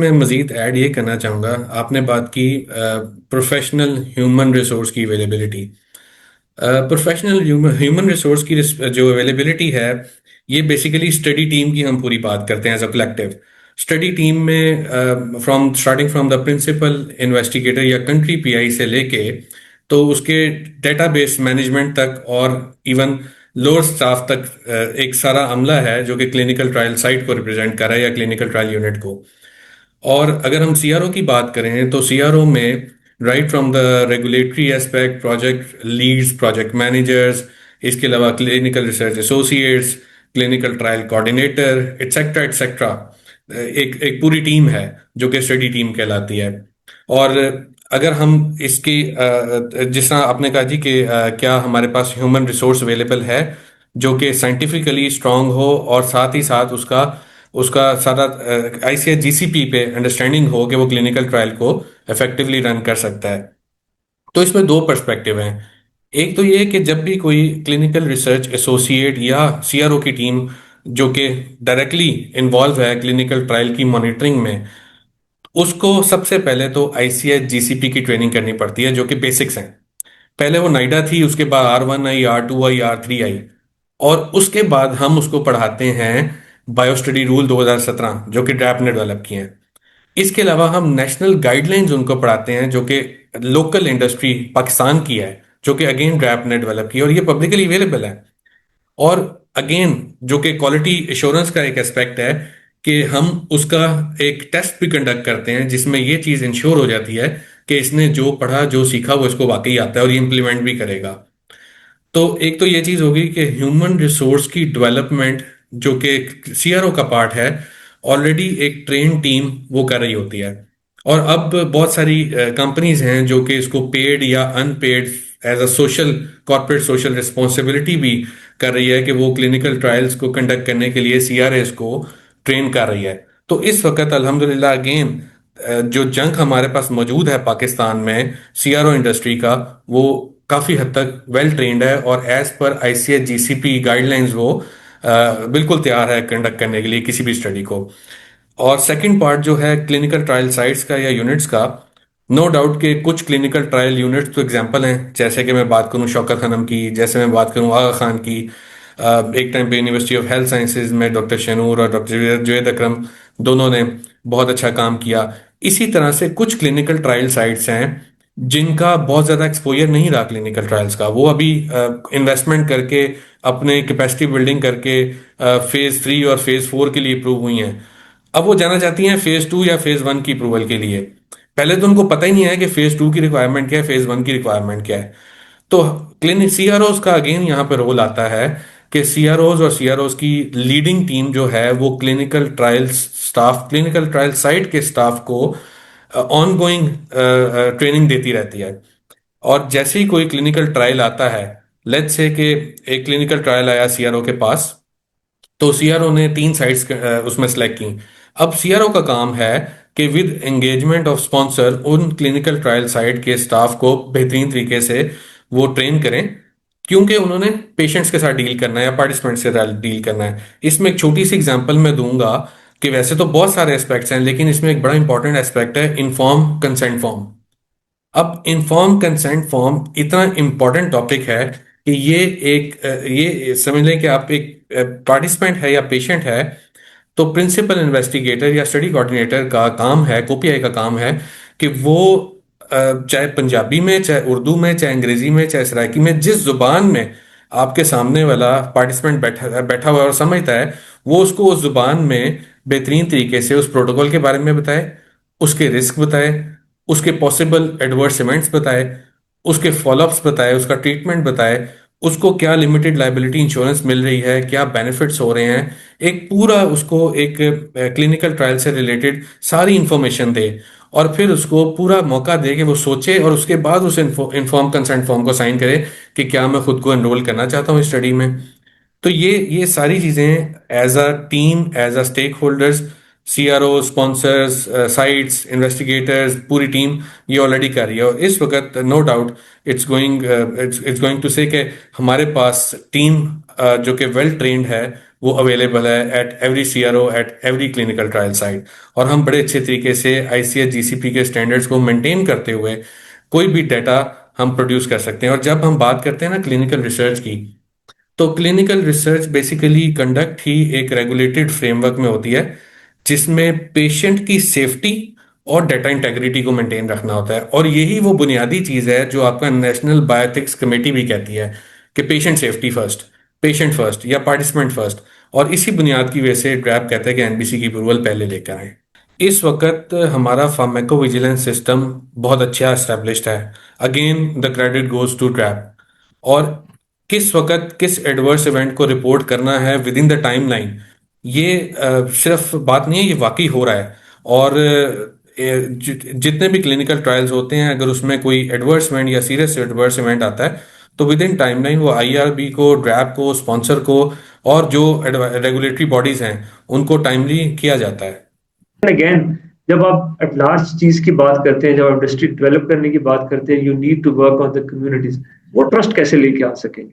मैं मज़ीद ऐड ये करना चाहूँगा। आपने बात की प्रोफेशनल ह्यूमन रिसोर्स की अवेलेबिलिटी। प्रोफेशनल ह्यूमन रिसोर्स की जो अवेलेबिलिटी है, ये बेसिकली स्टडी टीम की हम पूरी बात करते हैं as a collective. Study team में from starting from the principal investigator या कंट्री पीआई से लेके तो उसके डेटाबेस मैनेजमेंट तक और इवन लोअर स्टाफ तक एक सारा अमला है जो कि क्लिनिकल ट्रायल साइट को रिप्रेजेंट कर रहा है या क्लिनिकल ट्रायल यूनिट को। और अगर हम सीआरओ की बात करें तो सीआरओ में right from the regulatory aspect, project leads, project managers, इसके अलावा clinical research associates, clinical trial coordinator, etcetera etcetera, एक एक पूरी टीम है जो कि स्टडी टीम कहलाती है। और अगर हम इसकी जिस तरह आपने कहा जी कि क्या हमारे पास ह्यूमन रिसोर्स अवेलेबल है जो कि साइंटिफिकली स्ट्रांग हो और साथ ही साथ उसका उसका सारा आईसीएच जीसीपी पे अंडरस्टैंडिंग हो कि वो क्लिनिकल ट्रायल को इफेक्टिवली रन कर सकता है। तो इसमें दो पर्सपेक्टिव हैं। एक तो ये है कि जब भी कोई क्लिनिकल रिसर्च एसोसिएट या सीआरओ की टीम जो कि डायरेक्टली इन्वॉल्व है क्लिनिकल ट्रायल की मॉनिटरिंग में, उसको सबसे पहले तो आईसीएच जीसीपी की ट्रेनिंग करनी पड़ती है जो कि बेसिक्स हैं। पहले वो नाइडा थी, उसके बाद R1 आई, R2 आई, R3 आई, और उसके बाद हम उसको पढ़ाते हैं बायो स्टडी रूल 2017 जो कि ड्रैप ने डेवलप किए हैं। इसके अलावा हम नेशनल गाइडलाइंस उनको पढ़ाते हैं जो कि लोकल इंडस्ट्री पाकिस्तान की है, जो कि अगेन ड्रैप ने डेवलप की है और ये पब्लिकली अवेलेबल है। और अगेन जो कि क्वालिटी एश्योरेंस का एक एस्पेक्ट है कि हम उसका एक टेस्ट भी कंडक्ट करते हैं जिसमें ये चीज़ इंश्योर हो जाती है कि इसने जो पढ़ा जो सीखा वो इसको वाकई आता है और ये इम्प्लीमेंट भी करेगा। तो एक तो ये चीज़ होगी कि ह्यूमन रिसोर्स की डेवलपमेंट जो कि सीआरओ का पार्ट है, ऑलरेडी एक ट्रेन टीम वो कर रही होती है। और अब बहुत सारी कंपनीज हैं जो कि इसको पेड या unpaid as a social corporate social responsibility भी कर रही है कि वो क्लिनिकल ट्रायल्स को कंडक्ट करने के लिए सीआरएस को ट्रेन कर रही है। तो इस वक्त अल्हम्दुलिल्लाह अगेन जो जंग हमारे पास मौजूद है पाकिस्तान में सीआरओ इंडस्ट्री का, वो काफ़ी हद तक वेल ट्रेंड है और as per ICH GCP guidelines वो बिल्कुल तैयार है कंडक्ट करने के लिए किसी भी स्टडी को। और सेकंड पार्ट जो है क्लिनिकल ट्रायल साइट्स का या यूनिट्स का, नो डाउट के कुछ क्लिनिकल ट्रायल यूनिट्स तो एग्जांपल हैं, जैसे कि मैं बात करूं शौकत खनम की, जैसे मैं बात करूं आगा खान की। एक टाइम पे यूनिवर्सिटी ऑफ हेल्थ साइंसेज में डॉक्टर शनूर और डॉक्टर जुवेद अकरम दोनों ने बहुत अच्छा काम किया। इसी तरह से कुछ क्लिनिकल ट्रायल साइट्स हैं जिनका बहुत ज़्यादा एक्सपोजर नहीं रहा क्लिनिकल ट्रायल्स का, वो अभी इन्वेस्टमेंट करके अपने कैपेसिटी बिल्डिंग करके फेज 3 और फेज 4 के लिए अप्रूव हुई हैं। अब वो जाना चाहती हैं फेज 2 या फेज 1 की अप्रूवल के लिए। पहले तो उनको पता ही नहीं है कि फेज 2 की रिक्वायरमेंट क्या है, फेज 1 की रिक्वायरमेंट क्या है। तो क्लिनिक सीआरओज का अगेन यहाँ पर रोल आता है कि सीआरओज और सीआरओज की लीडिंग टीम जो है वो clinical trial staff, clinical trial site के स्टाफ को ऑन गोइंग ट्रेनिंग देती रहती है। और जैसे ही कोई क्लिनिकल ट्रायल आता है, लेट्स से कि एक क्लिनिकल ट्रायल आया सीआरओ के पास, तो सीआरओ ने 3 साइट्स उसमें सेलेक्ट की। अब सीआरओ का काम है कि विद एंगेजमेंट ऑफ स्पॉन्सर उन क्लिनिकल ट्रायल साइट के स्टाफ को बेहतरीन तरीके से वो ट्रेन करें, क्योंकि उन्होंने पेशेंट्स के साथ डील करना है या पार्टिसिपेंट्स के साथ डील करना है। इसमें एक छोटी सी एग्जांपल मैं दूंगा कि वैसे तो बहुत सारे एस्पेक्ट्स हैं लेकिन इसमें एक बड़ा इंपॉर्टेंट एस्पेक्ट है इन्फॉर्म कंसेंट फॉर्म। अब इन्फॉर्म कंसेंट फॉर्म इतना इंपॉर्टेंट टॉपिक है कि ये समझ लें कि आप एक पार्टिसिपेंट है या पेशेंट है, तो प्रिंसिपल इन्वेस्टिगेटर या स्टडी कोऑर्डिनेटर का काम है, कोपीआई का काम है कि वो चाहे पंजाबी में, चाहे उर्दू में, चाहे अंग्रेजी में, चाहे सराइकी में, जिस जुबान में आपके सामने वाला पार्टिसिपेंट बैठा बैठा हुआ और समझता है, वो उसको उस जुबान में बेहतरीन तरीके से उस प्रोटोकॉल के बारे में बताए, उसके रिस्क बताए, उसके पॉसिबल एडवर्स इवेंट्स बताए, उसके फॉलोअप्स बताए, उसका ट्रीटमेंट बताए, उसको क्या लिमिटेड लाइबिलिटी इंश्योरेंस मिल रही है, क्या बेनिफिट्स हो रहे हैं, एक पूरा उसको एक क्लिनिकल ट्रायल से रिलेटेड सारी इंफॉर्मेशन दे। और फिर उसको पूरा मौका दे कि वो सोचे और उसके बाद उस इन्फॉर्म कंसेंट फॉर्म को साइन करे कि क्या मैं खुद को एनरोल करना चाहता हूँ इस स्टडी में। तो ये सारी चीजें as a team, as a stake holders, CRO, sponsors, sites, investigators, पूरी टीम ये ऑलरेडी कर रही है। और इस वक्त no doubt it's going to say कि हमारे पास टीम जो कि वेल ट्रेन्ड है वो अवेलेबल है at every CRO, at every clinical trial site. और हम बड़े अच्छे तरीके से आईसीएच जीसीपी के स्टैंडर्ड्स को मेंटेन करते हुए कोई भी डाटा हम प्रोड्यूस कर सकते हैं। और जब हम बात करते हैं ना क्लिनिकल रिसर्च की, तो क्लिनिकल रिसर्च बेसिकली कंडक्ट ही एक रेगुलेटेड फ्रेमवर्क में होती है, जिसमें पेशेंट की सेफ्टी और डेटा इंटेग्रिटी को मेंटेन रखना होता है। और यही वो बुनियादी चीज है जो आपका नेशनल बायोएथिक्स कमेटी भी कहती है कि patient safety first, patient first या पार्टिसिपेंट फर्स्ट। और इसी बुनियाद की वजह से ड्रैप कहता है कि एनबीसी की अप्रूवल पहले लेकर आए। इस वक्त हमारा फार्माको विजिलेंस सिस्टम बहुत अच्छा एस्टेब्लिश्ड है। Again the credit goes to ड्रैप। और किस वक्त किस एडवर्स इवेंट को रिपोर्ट करना है विद इन द टाइमलाइन, ये सिर्फ बात नहीं है, ये वाकई हो रहा है। और जितने भी क्लिनिकल ट्रायल्स होते हैं, अगर उसमें कोई एडवर्स इवेंट या सीरियस एडवर्स इवेंट आता है, तो विद इन टाइमलाइन वो आईआरबी को, ड्रैप को, स्पॉन्सर को और जो रेगुलेटरी बॉडीज हैं उनको टाइमली किया जाता है। अगेन जब आप एट लार्ज चीज की बात करते हैं, जब आप इंडस्ट्री डेवलप करने की बात करते हैं, you need to work on the communities. वो ट्रस्ट कैसे लेके आ सकेंगे?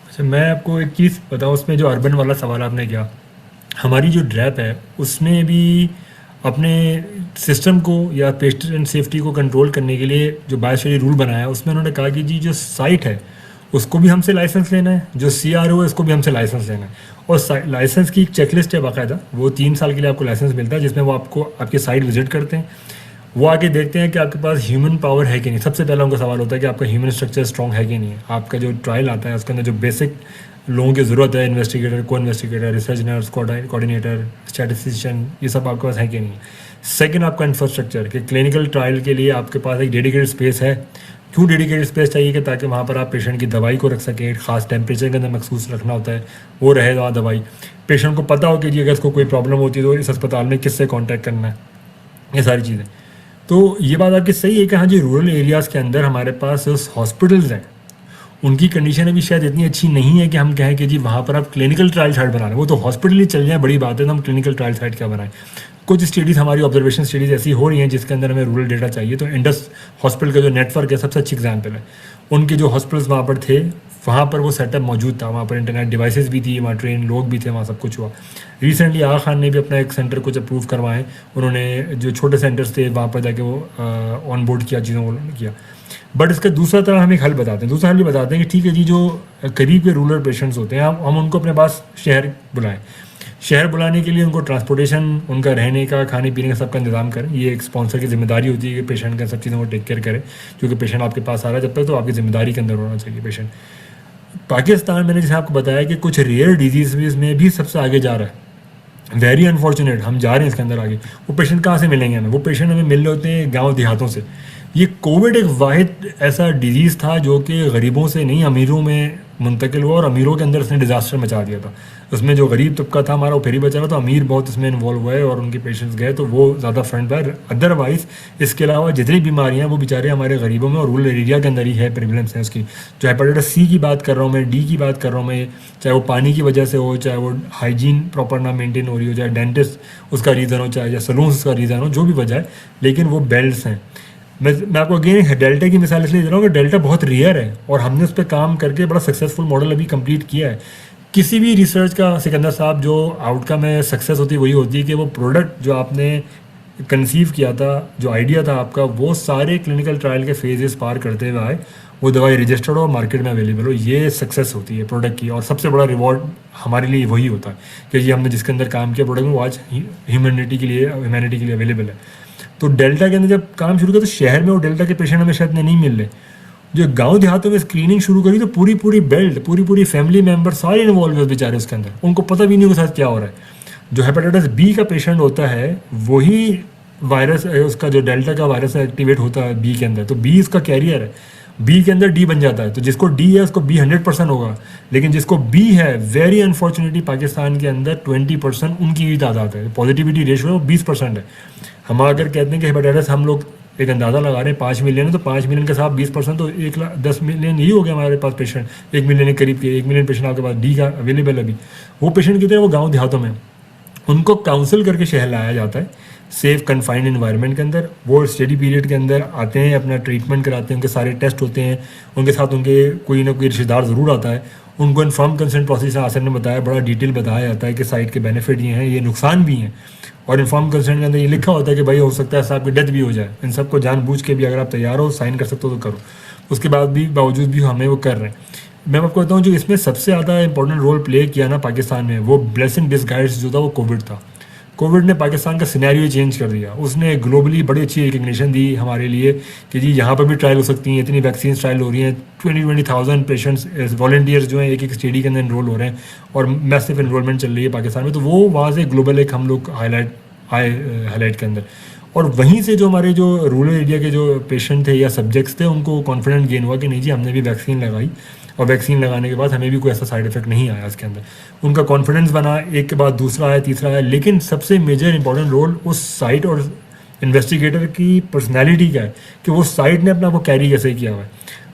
अच्छा, मैं आपको एक चीज़ बताऊँ, उसमें जो अर्बन वाला सवाल आपने किया, हमारी जो ड्रैप है उसने भी अपने सिस्टम को या पेशेंट सेफ्टी को कंट्रोल करने के लिए जो बायोस्फीयर रूल बनाया है, उसमें उन्होंने कहा कि जी जो साइट है उसको भी हमसे लाइसेंस लेना है, जो सीआरओ है उसको भी हमसे लाइसेंस लेना है। और लाइसेंस की एक चेकलिस्ट है बाकायदा, वो 3 साल के लिए आपको लाइसेंस मिलता है, जिसमें वो आपको आपकी साइट विजिट करते हैं, वो आके देखते हैं कि आपके पास ह्यूमन पावर है कि नहीं। सबसे पहला उनका सवाल होता है कि आपका ह्यूमन स्ट्रक्चर स्ट्रॉन्ग है कि नहीं है। आपका जो ट्रायल आता है उसके अंदर जो बेसिक लोगों की ज़रूरत है, इन्वेस्टिगेटर, को investigator, research nurse, coordinator, statistician, ये सब आपके पास है कि नहीं है। सेकंड, आपका इंफ्रास्ट्रक्चर, कि क्लिनिकल ट्रायल के लिए आपके पास एक डेडिकेटेड स्पेस है। क्यों डेडिकेटेड स्पेस चाहिए? कि ताकि वहाँ पर आप पेशेंट की दवाई को रख सकें, ख़ास टेम्परेचर के अंदर मखसूस रखना होता है, वो रहे वहाँ दवाई। पेशेंट को पता हो कि जी अगर इसको कोई प्रॉब्लम होती है तो इस अस्पताल में किससे कॉन्टैक्ट करना है, ये सारी चीज़ें। तो ये बात आपकी सही है कि हाँ जी, रूरल एरियाज़ के अंदर हमारे पास हॉस्पिटल्स हैं, उनकी कंडीशन अभी शायद इतनी अच्छी नहीं है कि हम कहें कि जी वहाँ पर आप क्लिनिकल ट्रायल साइट बना रहे हैं। वो तो हॉस्पिटल ही चल जाए, बड़ी बात है, तो हम क्लिनिकल ट्रायल साइट क्या बनाएं। कुछ स्टडीज़, हमारी ऑब्जर्वेशन स्टडीज़ ऐसी हो रही हैं जिसके अंदर हमें रूरल डेटा चाहिए। तो इंडस हॉस्पिटल का जो नेटवर्क है सबसे अच्छी एग्जाम्पल है। उनके जो हॉस्पिटल्स वहाँ पर थे, वहाँ पर वो सेटअप मौजूद था, वहाँ पर इंटरनेट डिवाइसेस भी थी, वहाँ ट्रेन लोग भी थे, वहाँ सब कुछ हुआ। रिसेंटली आगा खान ने भी अपना एक सेंटर कुछ अप्रूव करवाएं, उन्होंने जो छोटे सेंटर्स थे वहाँ पर जाके वो ऑन बोर्ड किया, चीज़ों को किया। बट इसका दूसरा तरह हम एक हल बताते हैं, दूसरा हल ये बताते हैं कि ठीक है जी, जो करीब के रूरल पेशेंट्स होते हैं, हम उनको अपने पास शहर बुलाएं। शहर बुलाने के लिए उनको ट्रांसपोर्टेशन, उनका रहने का, खाने पीने का सबका इंतजाम करें। ये एक स्पॉन्सर की जिम्मेदारी होती है कि पेशेंट का सब चीज़ों को टेक केयर करे, क्योंकि पेशेंट आपके पास आ रहा है जब तक, तो आपकी जिम्मेदारी के अंदर होना चाहिए पेशेंट। पाकिस्तान, मैंने जैसे आपको बताया कि कुछ रेयर डिजीज़ में भी सबसे आगे जा रहा है। वेरी अनफॉर्चुनेट, हम जा रहे हैं इसके अंदर आगे। वो पेशेंट कहाँ से मिलेंगे हमें? वो पेशेंट हमें मिल रहे होते हैं गाँव देहातों से। ये कोविड एक वाहिद ऐसा डिजीज़ था जो कि गरीबों से नहीं अमीरों में मुंतकिल हुआ, और अमीरों के अंदर इसने डिज़ास्टर मचा दिया था। उसमें जो गरीब तबका था हमारा, वो फिर ही बचा रहा, तो अमीर बहुत इसमें इन्वॉल्व हुए और उनके पेशेंट्स गए, तो वो ज़्यादा फ्रंट पर। अदरवाइज़ इसके अलावा जितनी बीमारियाँ हैं वो बेचारे हमारे गरीबों में और रूरल एरिया के अंदर ही है, प्रेवलेंस है उसकी। जो हेपेटाइटिस सी की बात कर रहा हूँ मैं, डी की बात कर रहा हूँ मैं, चाहे वो पानी की वजह से हो, चाहे वो हाइजीन प्रॉपर ना मेंटेन हो रही हो, चाहे डेंटिस्ट उसका रीज़न हो, चाहे सलून उसका रीज़न हो, जो भी वजह है, लेकिन वो बेल्ट्स हैं। मैं आपको अगेन डेल्टा की मिसाल इसलिए दे रहा हूँ कि डेल्टा बहुत रेयर है और हमने उस पर काम करके बड़ा सक्सेसफुल मॉडल अभी कंप्लीट किया है। किसी भी रिसर्च का, सिकंदर साहब, जो आउटकम है, सक्सेस होती है वही होती है कि वो प्रोडक्ट जो आपने कंसीव किया था, जो आइडिया था आपका, वो सारे क्लिनिकल ट्रायल के फेजेस पार करते हुए आए, वो दवाई रजिस्टर्ड हो, मार्केट में अवेलेबल हो। ये सक्सेस होती है प्रोडक्ट की, और सबसे बड़ा रिवॉर्ड हमारे लिए वही होता है कि ये हमने जिसके अंदर काम किया प्रोडक्ट में, वो आज ह्यूमैनिटी के लिए अवेलेबल है। तो डेल्टा के अंदर जब काम शुरू किया तो शहर में वो डेल्टा के पेशेंट हमें शायद नहीं मिल रहे। जो गांव देहातों में स्क्रीनिंग शुरू करी तो पूरी बेल्ट, पूरी फैमिली मेम्बर सारे इन्वॉल्व है बेचारे उसके अंदर, उनको पता भी नहीं उसके साथ क्या हो रहा है। जो हेपेटाइटिस बी का पेशेंट होता है वही वायरस, उसका जो डेल्टा का वायरस एक्टिवेट होता है बी के अंदर, तो बी इसका कैरियर है, बी के अंदर डी बन जाता है। तो जिसको डी है उसको बी 100% होगा, लेकिन जिसको बी है, वेरी अनफॉर्चुनेटली पाकिस्तान के अंदर 20% उनकी ही तादाद है। पॉजिटिविटी रेशियो है वो 20% है। हम अगर कहते हैं कि हेपेटाइटिस, हम लोग एक अंदाज़ा लगा रहे हैं 5 मिलियन है, तो 5 मिलियन के साथ 20%, तो 1,10 मिलियन ही हो गया हमारे पास पेशेंट। 1 मिलियन के करीब के 1 मिलियन पेशेंट आपके पास डी का अवेलेबल है अभी। वो पेशेंट कितने हैं? वो गाँव देहातों में, उनको काउंसिल करके शहर लाया जाता है सेफ कन्फाइंड इन्वायरमेंट के अंदर। वो स्टडी पीरियड के अंदर आते हैं, अपना ट्रीटमेंट कराते हैं, उनके सारे टेस्ट होते हैं, उनके साथ उनके कोई ना कोई रिश्तेदार ज़रूर आता है, उनको इन्फॉर्म कंसेंट प्रोसेस आसर ने बताया, बड़ा डिटेल बताया जाता है कि साइट के बेनिफिट ये हैं, ये नुकसान भी हैं, और इन्फॉर्म कंसेंट के अंदर ये लिखा होता है कि भाई हो सकता है साहब की डेथ भी हो जाए। इन सबको जानबूझ के भी अगर आप तैयार हो, साइन कर सकते हो तो करो। उसके बाद भी बावजूद भी हमें वो कर रहे हैं। मैं आपको बताऊँ, जो इसमें सबसे ज़्यादा इंपॉर्टेंट रोल प्ले किया ना पाकिस्तान में, वो ब्लेसिंग डिसगाइड्स जो था वो कोविड था। कोविड ने पाकिस्तान का सिनेरियो चेंज कर दिया। उसने ग्लोबली बड़ी अच्छी रिकग्निशन दी हमारे लिए कि जी यहाँ पर भी ट्रायल हो सकती हैं, इतनी वैक्सीन ट्रायल हो रही हैं, 20,000 पेशेंट्स वॉलंटियर्स जो हैं एक एक स्टडी के अंदर इनरोल हो रहे हैं, और मैसिव इन्रोलमेंट चल रही है पाकिस्तान में। तो वो वहाँ से ग्लोबल एक हम लोग हाईलाइट के अंदर, और वहीं से जो हमारे जो रूरल एरिया के जो पेशेंट थे या सब्जेक्ट्स थे, उनको कॉन्फिडेंस गेन हुआ कि नहीं जी हमने भी वैक्सीन लगाई, और वैक्सीन लगाने के बाद हमें भी कोई ऐसा साइड इफेक्ट नहीं आया इसके अंदर। उनका कॉन्फिडेंस बना, एक के बाद दूसरा आया, तीसरा आया। लेकिन सबसे मेजर इंपॉर्टेंट रोल उस साइट और इन्वेस्टिगेटर की पर्सनैलिटी का है कि वो साइट ने अपना को कैरी कैसे किया हुआ है।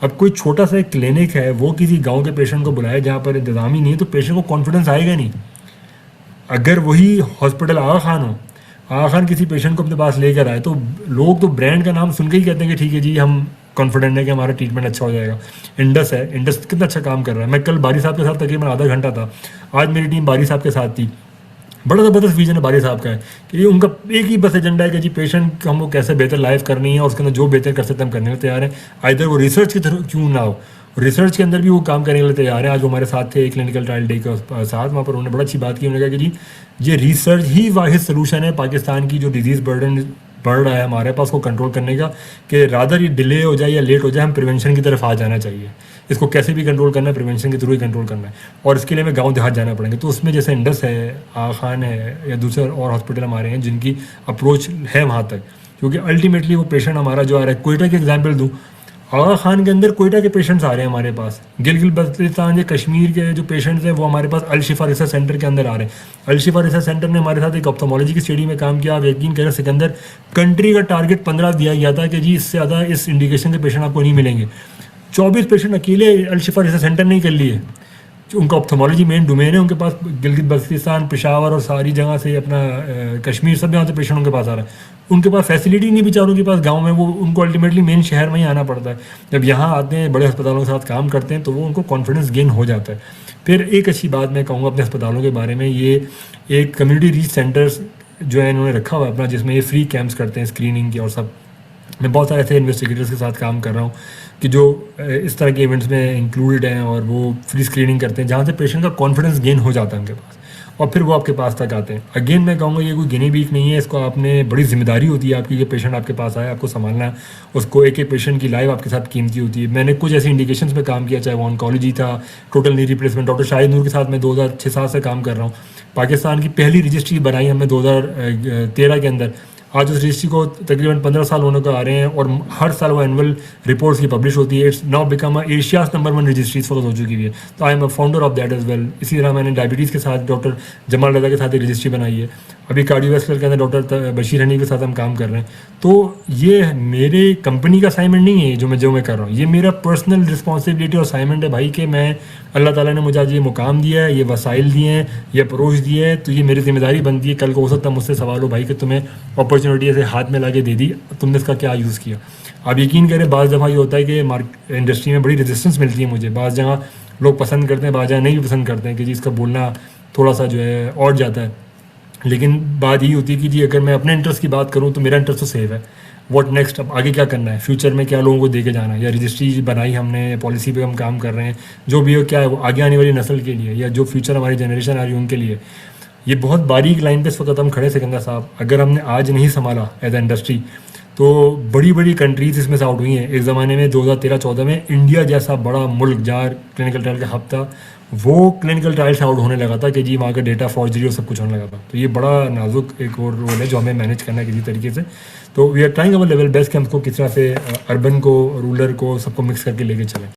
अब कोई छोटा सा एक क्लिनिक है, वो किसी गाँव के पेशेंट को बुलाए जहाँ पर इंतजाम ही नहीं है, तो पेशेंट को कॉन्फिडेंस आएगा नहीं। अगर वही हॉस्पिटल आगा खान हो, आगा खान किसी पेशेंट को अपने पास लेकर आए, तो लोग तो ब्रांड का नाम सुन के ही कहते हैं कि ठीक है जी हम कॉन्फिडेंट है कि हमारा ट्रीटमेंट अच्छा हो जाएगा। इंडस है, इंडस कितना अच्छा काम कर रहा है। मैं कल बारी साहब के साथ तकरीबन आधा घंटा था, आज मेरी टीम बारी साहब के साथ थी। बड़ा ज़बरदस्त विजन है बारी साहब का है कि ये उनका एक ही बस एजेंडा है कि जी पेशेंट हमको कैसे बेहतर लाइफ करनी है, और उसके अंदर जो बेहतर कर सकते हैं हम करने के लिए तैयार हैं। आइदर वो रिसर्च की तरफ क्यों ना हो, रिसर्च के अंदर भी वो काम करने के लिए तैयार है। आज वो हमारे साथ थे क्लिनिकल ट्रायल डे के साथ, वहाँ पर उन्होंने बड़ा अच्छी बात की। उन्होंने कहा कि जी ये रिसर्च ही वाहिद सोल्यूशन है पाकिस्तान की जो डिजीज़ बर्डन बढ़ रहा है हमारे पास, को कंट्रोल करने का, कि रादर ये डिले हो जाए या लेट हो जाए, हम प्रिवेंशन की तरफ आ जाना चाहिए। इसको कैसे भी कंट्रोल करना है, प्रिवेंशन के थ्रू ही कंट्रोल करना है, और इसके लिए हमें गांव देहात जाना पड़ेगा। तो उसमें जैसे इंडस है, आगा खान है, या दूसरे और हॉस्पिटल हमारे हैं जिनकी अप्रोच है वहाँ तक, क्योंकि अल्टीमेटली वो पेशेंट हमारा जो आ रहा है, कोयटा की एग्जाम्पल दूँ, आगा खान के अंदर कोयटा के पेशेंट्स आ रहे हैं हमारे पास। गिलगित बल्तिस्तान या कश्मीर के जो पेशेंट्स हैं वो हमारे पास अल शिफा रिसर्च सेंटर के अंदर आ रहे हैं। अल शिफा रिसर्च सेंटर ने हमारे साथ एक ऑप्थेमोलॉजी की स्टडी में काम किया। आप यकीन करें, सिकंदर कंट्री का टारगेट 15 दिया गया था कि जी इससे ज़्यादा इस इंडिकेशन के पेशेंट आपको नहीं मिलेंगे। 24 पेशेंट अकेले अल शिफा रिसर्च सेंटर नहीं कर लिए। उनका ऑप्थेमोलॉजी मेन डोमेन है, उनके पास गिलगित बल्तिस्तान, पेशावर और सारी जगह से अपना कश्मीर सब जगह से पेशेंट उनके पास आ रहा है। उनके पास फैसिलिटी नहीं बेचारों के पास गांव में, वो उनको अल्टीमेटली मेन शहर में ही आना पड़ता है। जब यहाँ आते हैं, बड़े अस्पतालों के साथ काम करते हैं, तो वो उनको कॉन्फिडेंस गेन हो जाता है। फिर एक अच्छी बात मैं कहूँगा अपने अस्पतालों के बारे में, ये एक कम्युनिटी रीच सेंटर्स जो है इन्होंने रखा हुआ है अपना, जिसमें ये फ्री कैंप्स करते हैं स्क्रीनिंग की और सब। मैं बहुत सारे ऐसे इन्वेस्टिगेटर्स के साथ काम कर रहा हूँ कि जो इस तरह के इवेंट्स में इंक्लूडेड हैं, और वो फ्री स्क्रीनिंग करते हैं जहाँ से पेशेंट का कॉन्फिडेंस गेन हो जाता है उनके पास, और फिर वो आपके पास तक आते हैं। अगेन मैं कहूँगा ये कोई गिनी बीक नहीं है, इसको आपने बड़ी जिम्मेदारी होती है आपकी कि पेशेंट आपके पास आए, आपको संभालना है उसको। एक एक पेशेंट की लाइफ आपके साथ कीमती होती है। मैंने कुछ ऐसे इंडिकेशंस में काम किया, चाहे वो ऑन्कोलॉजी था, total knee replacement, doctor Shahid Noor के साथ मैं 2006-7 से काम कर रहा हूँ। पाकिस्तान की पहली रजिस्ट्री बनाई हमने 2013 के अंदर। आज उस रजिस्ट्री को तकरीबन 15 साल होने को आ रहे हैं, और हर साल वो एनुअल रिपोर्ट्स की पब्लिश होती है। It's now become Asia's number 1 registries for हो चुकी है। तो I am a founder of that as well. इसी तरह मैंने डायबिटीज़ के साथ डॉक्टर जमाल रजा के साथ एक रजिस्ट्री बनाई है। अभी कार्डियोवैस्कुलर के अंदर डॉक्टर बशीर हनी के साथ हम काम कर रहे हैं। तो ये मेरे कंपनी का असाइनमेंट नहीं है जो मैं कर रहा हूँ, ये मेरा पर्सनल रिस्पॉन्सिबिलिटी और असाइनमेंट है भाई, कि मैं अल्लाह ताला ने मुझे आज ये मुकाम दिया है, ये वसाइल दिए हैं, ये अप्रोच दिए हैं, तो ये मेरी जिम्मेदारी बनती है। कल को हो सकता है मुझसे सवाल हो भाई कि तुम्हें अपॉर्चुनिटी ऐसे हाथ में ला के दे दी, तुमने इसका क्या यूज़ किया। आप यकीन करें, बाज़ दफ़ा ये होता है कि इंडस्ट्री में बड़ी रेजिस्टेंस मिलती है मुझे। बाज़ जगह लोग पसंद करते हैं, बाज़ जगह नहीं भी पसंद करते हैं कि जी इसका बोलना थोड़ा सा जो है और जाता है। लेकिन बात यही होती है कि जी अगर मैं अपने इंटरेस्ट की बात करूँ तो मेरा इंटरेस्ट तो सेव है। व्हाट नेक्स्ट, अब आगे क्या करना है, फ्यूचर में क्या लोगों को दे के जाना है, या रजिस्ट्री बनाई हमने, पॉलिसी पे हम काम कर रहे हैं, जो भी हो क्या है वो आगे आने वाली नस्ल के लिए, या जो फ्यूचर हमारी जनरेशन आ रही है उनके लिए। ये बहुत बारीक लाइन पे इस वक्त हम खड़े सिकंदर साहब। अगर हमने आज नहीं संभाला एज ए इंडस्ट्री, तो बड़ी बड़ी कंट्रीज इसमें से आउट हुई हैं। एक ज़माने में 2013-14 में इंडिया जैसा बड़ा मुल्क जहाँ क्लिनिकल ट्रायल का हब था, वो क्लिनिकल ट्रायल से आउट होने लगा था कि जी वहाँ का डेटा फॉर्जरी और सब कुछ होने लगा था। तो ये बड़ा नाजुक एक और रोल है जो हमें मैनेज करना है किसी तरीके से। तो we are trying our level best कि हम उसको किस तरह से अर्बन को, रूरल को, सबको मिक्स करके लेके चलें।